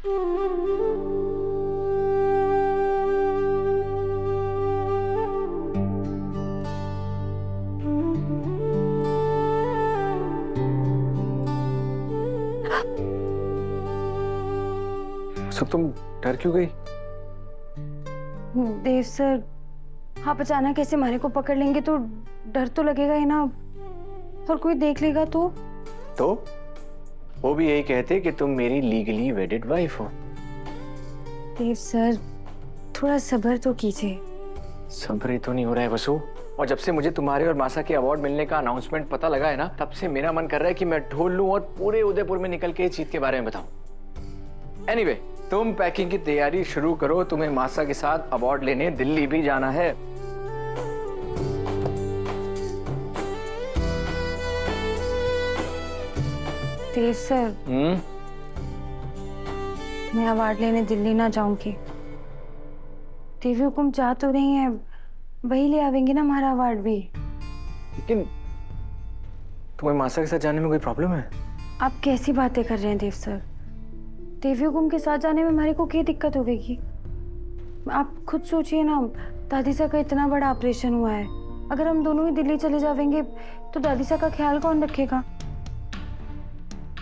सब तुम डर क्यों गई? देव सर, आप अचानक ऐसे मारे को पकड़ लेंगे तो डर तो लगेगा ही ना, और कोई देख लेगा तो वो भी यही कहते कि तुम मेरी लीगली वेडेड वाइफ हो। देव सर, थोड़ा सब्र तो कीजिए। सब्र ही तो नहीं हो रहा है वसु। और जब से मुझे तुम्हारे और मासा के अवार्ड मिलने का अनाउंसमेंट पता लगा है ना, तब से मेरा मन कर रहा है कि मैं ढोल लूं और पूरे उदयपुर में निकल के इस चीज के बारे में बताऊं। एनीवे, तुम पैकिंग की तैयारी शुरू करो, तुम्हें मासा के साथ अवार्ड लेने दिल्ली भी जाना है। देव सर, मैं अवार्ड लेने दिल्ली ना जाऊंगी। देवी हुकुम चाह तो रही है, वही ले आवेंगे ना हमारा अवार्ड भी। लेकिन तुम्हें मासा के साथ जाने में कोई प्रॉब्लम है? आप कैसी बातें कर रहे हैं देव सर? देवी हुकुम के साथ जाने में हमारे को क्या दिक्कत होगी? आप खुद सोचिए ना, दादी सा का इतना बड़ा ऑपरेशन हुआ है, अगर हम दोनों ही दिल्ली चले जाएंगे तो दादी सा का ख्याल कौन रखेगा?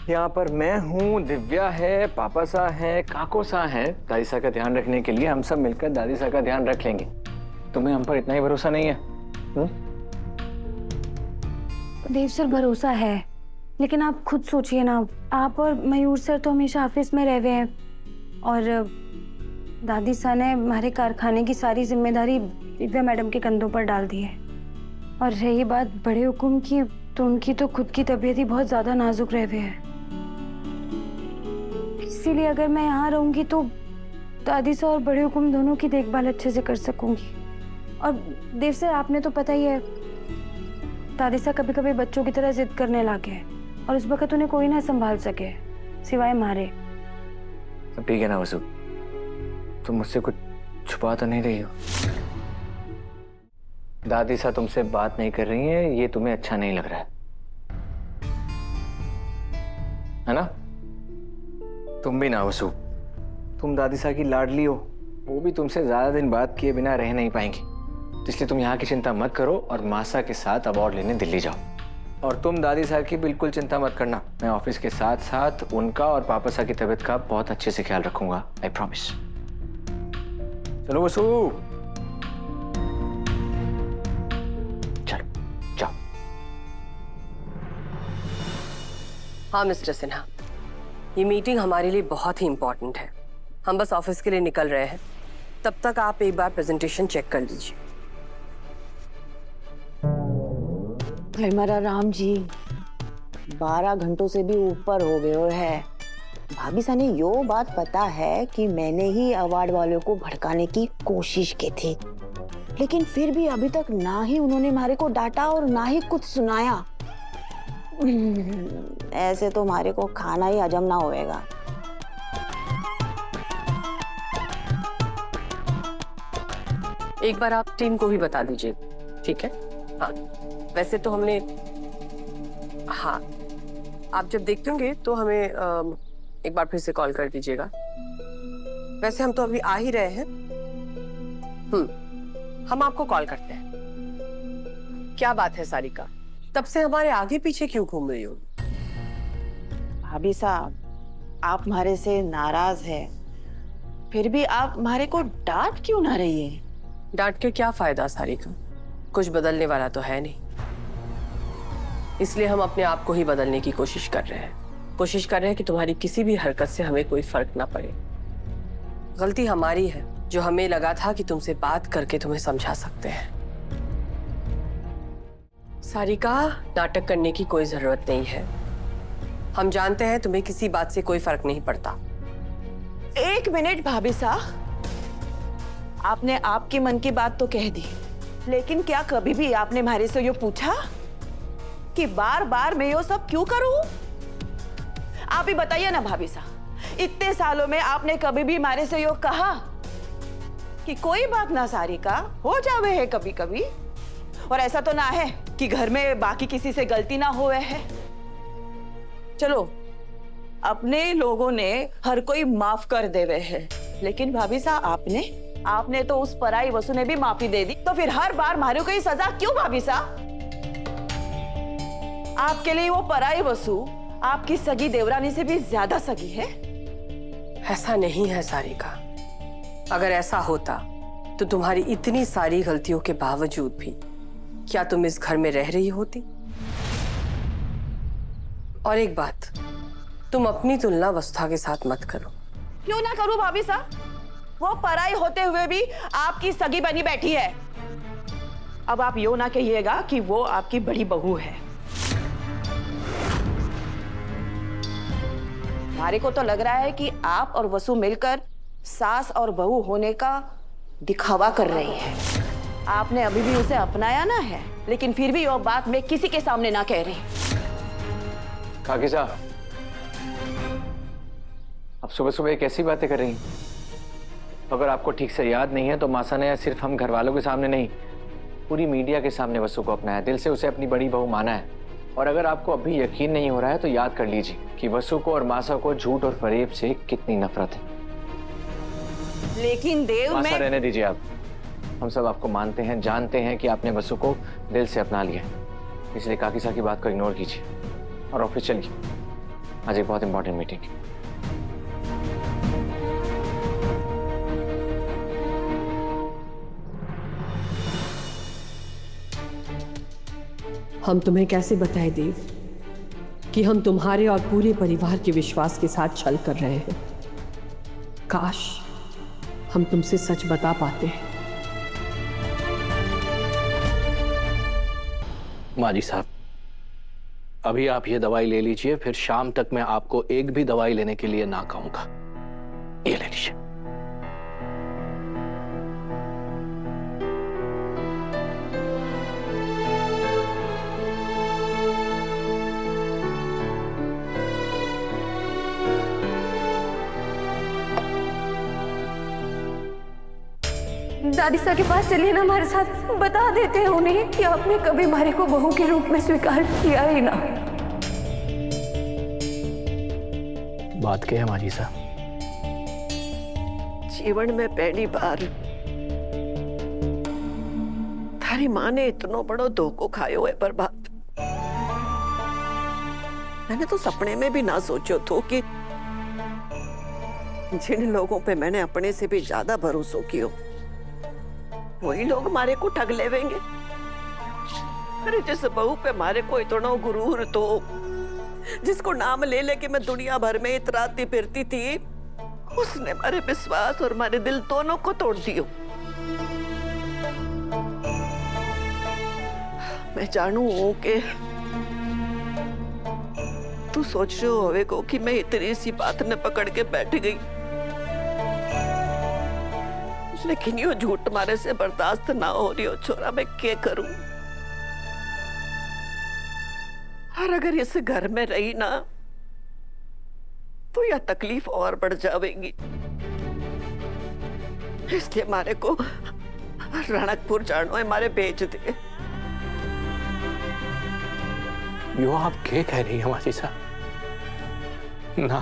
यहाँ पर मैं हूँ, दिव्या है, पापा सा है, काको सा है। दादी सा का ध्यान रखने के लिए हम सब मिलकर दादी सा का ध्यान रख लेंगे। तुम्हें हम पर इतना ही भरोसा नहीं है? देव सर, भरोसा है, लेकिन आप खुद सोचिए ना, आप और मयूर सर तो हमेशा ऑफिस में रह हुए हैं, और दादी सा ने हमारे कारखाने की सारी जिम्मेदारी दिव्या मैडम के कंधों पर डाल दी है। और रही बात बड़े हुकुम की, तो उनकी तो खुद की तबीयत ही बहुत ज्यादा नाजुक रह हुए है। इसीलिए अगर मैं यहाँ रहूंगी तो दादी सा और बड़े हुकुम दोनों की देखभाल अच्छे से कर सकूंगी। और देव सर, आपने तो पता ही है, दादी सा कभी कभी बच्चों की तरह जिद करने लगे हैं, और उस वक्त उन्हें कोई ना संभाल सके सिवाय मारे। सब ठीक है ना वसु? तुम मुझसे कुछ छुपा तो नहीं रही हो? दादी सा तुमसे बात नहीं कर रही है, ये तुम्हें अच्छा नहीं लग रहा है ना? तुम भी ना वसु, तुम दादी सा की लाडली हो, वो भी तुमसे ज्यादा दिन बात किए बिना रह नहीं पाएंगी। इसलिए तुम यहाँ की चिंता मत करो और मासा के साथ अवार्ड लेने दिल्ली जाओ। और तुम दादी सा की बिल्कुल चिंता मत करना, मैं ऑफिस के साथ साथ उनका और पापा सा की तबीयत का बहुत अच्छे से ख्याल रखूंगा, आई प्रॉमिस। चलो वसु, चलो जाओ। हाँ मिस्टर सिन्हा, ये मीटिंग हमारे लिए बहुत ही इम्पोर्टेंट है। हम बस ऑफिस के लिए निकल रहे हैं, तब तक आप एक बार प्रेजेंटेशन चेक कर लीजिए। हमारा राम जी 12 घंटों से भी ऊपर हो गए है। भाभी सा ने यो बात पता है कि मैंने ही अवार्ड वालों को भड़काने की कोशिश की थी, लेकिन फिर भी अभी तक ना ही उन्होंने हमारे को डांटा और ना ही कुछ सुनाया। ऐसे तो हमारे को खाना ही हजम ना होएगा। एक बार आप टीम को भी बता दीजिए, ठीक है? हाँ, वैसे तो हमने, हाँ, आप जब देखते होंगे तो हमें एक बार फिर से कॉल कर दीजिएगा। वैसे हम तो अभी आ ही रहे हैं। हम आपको कॉल करते हैं। क्या बात है सारिका, तब से हमारे आगे पीछे क्यों घूम रही हो? भाभी साहब, आप हमारे से नाराज है, फिर भी आप हमारे को डांट क्यों ना रही है? डांट के क्या फायदा सारिका, कुछ बदलने वाला तो है नहीं। इसलिए हम अपने आप को ही बदलने की कोशिश कर रहे हैं। कोशिश कर रहे हैं कि तुम्हारी किसी भी हरकत से हमें कोई फर्क ना पड़े। गलती हमारी है जो हमें लगा था कि तुमसे बात करके तुम्हें समझा सकते हैं। सारिका, नाटक करने की कोई जरूरत नहीं है। हम जानते हैं तुम्हें किसी बात से कोई फर्क नहीं पड़ता। एक मिनट भाभी साहब, आपने आपके मन की बात तो कह दी, लेकिन क्या कभी भी आपने हमारे से यो पूछा कि बार बार मैं यो सब क्यों करूं? आप ही बताइए ना भाभी साहब, इतने सालों में आपने कभी भी हमारे से यो कहा कि कोई बात ना सारिका, हो जावे है कभी कभी, और ऐसा तो ना है कि घर में बाकी किसी से गलती ना हुए है। चलो अपने लोगों ने हर कोई माफ कर देवे है, लेकिन भाभी साहब आपने तो उस पराई वसु ने भी माफी दे दी, तो फिर हर बार मारे को ये सजा क्यों भाभी साहब? आपके लिए वो पराई वसु आपकी सगी देवरानी से भी ज्यादा सगी है? ऐसा नहीं है सारिका। अगर ऐसा होता तो तुम्हारी इतनी सारी गलतियों के बावजूद भी क्या तुम इस घर में रह रही होती? और एक बात, तुम अपनी तुलना वसुधा के साथ मत करो। क्यों ना करूं भाभी साहब? वो पराई होते हुए भी आपकी सगी बनी बैठी है। अब आप यो ना कहिएगा कि वो आपकी बड़ी बहू है। हमारे को तो लग रहा है कि आप और वसु मिलकर सास और बहू होने का दिखावा कर रही है। आपने अभी भी उसे अपनाया ना है, लेकिन फिर भी वो बात मैं किसी के सामने ना कह रही। काकी साहब, अब सुबह सुबह कैसी बातें कर रही हैं? अगर आपको ठीक से याद नहीं है तो मासा ने सिर्फ हम घर वालों के सामने नहीं, पूरी मीडिया के सामने वसु को अपनाया, दिल से उसे अपनी बड़ी बहू माना है। और अगर आपको अभी यकीन नहीं हो रहा है तो याद कर लीजिए कि वसु को और मासा को झूठ और फरेब से कितनी नफरत है। लेकिन देव मासा, में रहने दीजिए आप। हम सब आपको मानते हैं, जानते हैं कि आपने वसु को दिल से अपना लिया है, इसलिए काकी साहब की बात को इग्नोर कीजिए और ऑफिस चलिए। आज एक बहुत इंपॉर्टेंट मीटिंग है। हम तुम्हें कैसे बताएं देव कि हम तुम्हारे और पूरे परिवार के विश्वास के साथ छल कर रहे हैं? काश हम तुमसे सच बता पाते हैं। माँ जी साहब, अभी आप ये दवाई ले लीजिए, फिर शाम तक मैं आपको एक भी दवाई लेने के लिए ना कहूंगा। ये ले लीजिए। दादी सा के पास चलिए ना हमारे साथ, बता देते हैं उन्हें कि आपने कभी हमारे को बहू के रूप में स्वीकार किया ही ना। बात क्या है माँ जी साहब? जीवन में पहली बार थारी माँ ने इतनो बड़ो धोखो खायो है प्रभात। मैंने तो सपने में भी ना सोचो तो कि जिन लोगों पे मैंने अपने से भी ज्यादा भरोसा किया वही लोग मारे को ठग लेवेंगे। अरे जिस बहू पे मारे को इतना गुरूर, तो जिसको नाम ले लेके मैं दुनिया भर में इतराती फिरती थी, उसने हमारे विश्वास और हमारे दिल दोनों को तोड़ दियो। मैं जानू हूं कि तू सोच रहे होवे को कि मैं इतनी सी बात ने पकड़ के बैठ गई, लेकिन यो झूठ मारे से बर्दाश्त ना हो रही हो छोरा। मैं क्या करूं? और अगर इस घर में रही ना तो यह तकलीफ और बढ़ जाएगी। इसलिए मारे को रणकपुर जानो है, मारे भेज दे। यो आप क्या कह रही हैं माँ जी साहब? ना,